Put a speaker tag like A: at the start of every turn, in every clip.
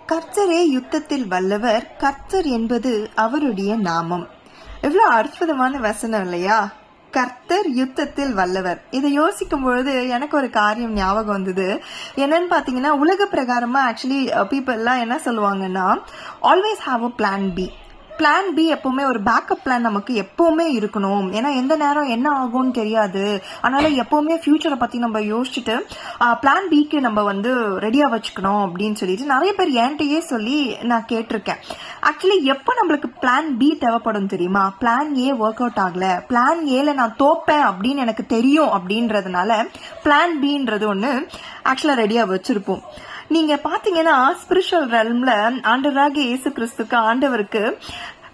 A: கர்த்தரே யுத்தத்தில் வல்லவர், கர்த்தர் என்பது அவருடைய நாமம். எவ்வளவு அற்புதமான வசனம் இல்லையா? கர்த்தர் யுத்தத்தில் வல்லவர். இதை யோசிக்கும் பொழுது எனக்கு ஒரு காரியம் ஞாபகம் வந்தது. என்னன்னு பாத்தீங்கன்னா, உலக பிரகாரமா ஆக்சுவலி பீப்புள் எல்லாம் என்ன சொல்லுவாங்கன்னா, always have a plan B. Plan B எப்பவுமே ஒரு பேக்கப் பிளான் நமக்கு எப்பவுமே இருக்கணும். ஏன்னா எந்த நேரம் என்ன ஆகும்னு தெரியாது. அதனால எப்பவுமே ஃபியூச்சரை பத்தி நம்ம யோசிச்சுட்டு பிளான் பிக்கு நம்ம ரெடியா வச்சுக்கணும் அப்படின்னு சொல்லிட்டு நிறைய பேர் என்கிட்டயே சொல்லி நான் கேட்டிருக்கேன். ஆக்சுவலி எப்போ நம்மளுக்கு பிளான் பி தேவைப்படும் தெரியுமா? பிளான் ஏ ஒர்க் அவுட் ஆகல, பிளான் ஏல நான் தோப்பேன் அப்படின்னு எனக்கு தெரியும் அப்படின்றதுனால பிளான் பின்றது ஒன்று ஆக்சுவலா ரெடியா வச்சிருப்போம். நீங்க பாத்தீங்கன்னா ஸ்பிரிச்சுவல் ரெல்ம்ல ஆண்டவராக இயேசு கிறிஸ்துக்கு, ஆண்டவருக்கு,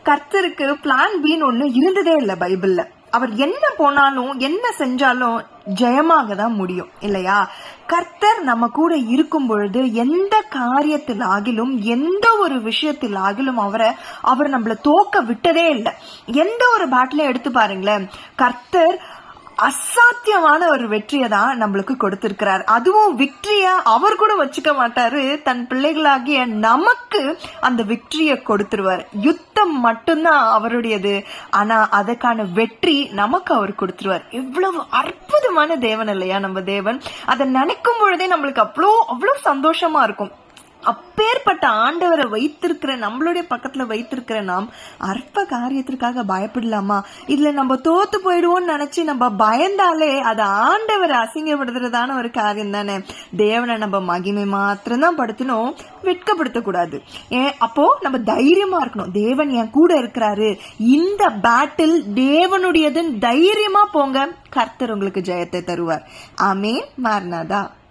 A: கர்த்தருக்கு பிளான் பின்னு ஒண்ணு இருந்ததே இல்லை பைபிள்ல. அவர் என்ன போனாலும் என்ன செஞ்சாலும் ஜெயமாக தான் முடியும் இல்லையா? கர்த்தர் நம்ம கூட இருக்கும் பொழுது எந்த காரியத்தில் ஆகிலும் எந்த ஒரு விஷயத்தில் ஆகிலும் அவர் நம்மள தோக்க விட்டதே இல்லை. எந்த ஒரு பேட்டிலையும் எடுத்து பாருங்களேன், கர்த்தர் அசாத்தியமான ஒரு வெற்றியை தான் நம்மளுக்கு கொடுத்திருக்கிறார். அதுவும் விக்டரிய அவர் கூட வச்சுக்க மாட்டாரு, தன் பிள்ளைகளாகிய நமக்கு அந்த விக்டரிய கொடுத்துருவார். யுத்தம் மட்டும்தான் அவருடையது, ஆனா அதற்கான வெற்றி நமக்கு அவர் கொடுத்துருவார். எவ்வளவு அற்புதமான தேவன் இல்லையா நம்ம தேவன்? அதை நினைக்கும் பொழுதே நம்மளுக்கு அவ்வளோ சந்தோஷமா இருக்கும். அப்பேற்பட்ட ஆண்டவரை வைத்திருக்கிற நம்மளுடைய பக்கத்துல வைத்திருக்கிற நாம் அற்ப காரியத்திற்காக பயப்படலாமா? இதுல நம்ம தோத்து போயிடுவோம்னு நினைச்சு நம்ம பயந்தாலே அது ஆண்டவரை அசிங்கப்படுத்துறதான ஒரு காரியம் தானே. தேவனை நம்ம மகிமை மாத்திரம்தான் படுத்தணும், வெட்கப்படுத்த கூடாது. அப்போ நம்ம தைரியமா இருக்கணும். தேவன் என் கூட இருக்கிறாரு, இந்த பேட்டில் தேவனுடையதுன்னு தைரியமா போங்க. கர்த்தர் உங்களுக்கு ஜெயத்தை தருவார். ஆமென். மார்னாதா.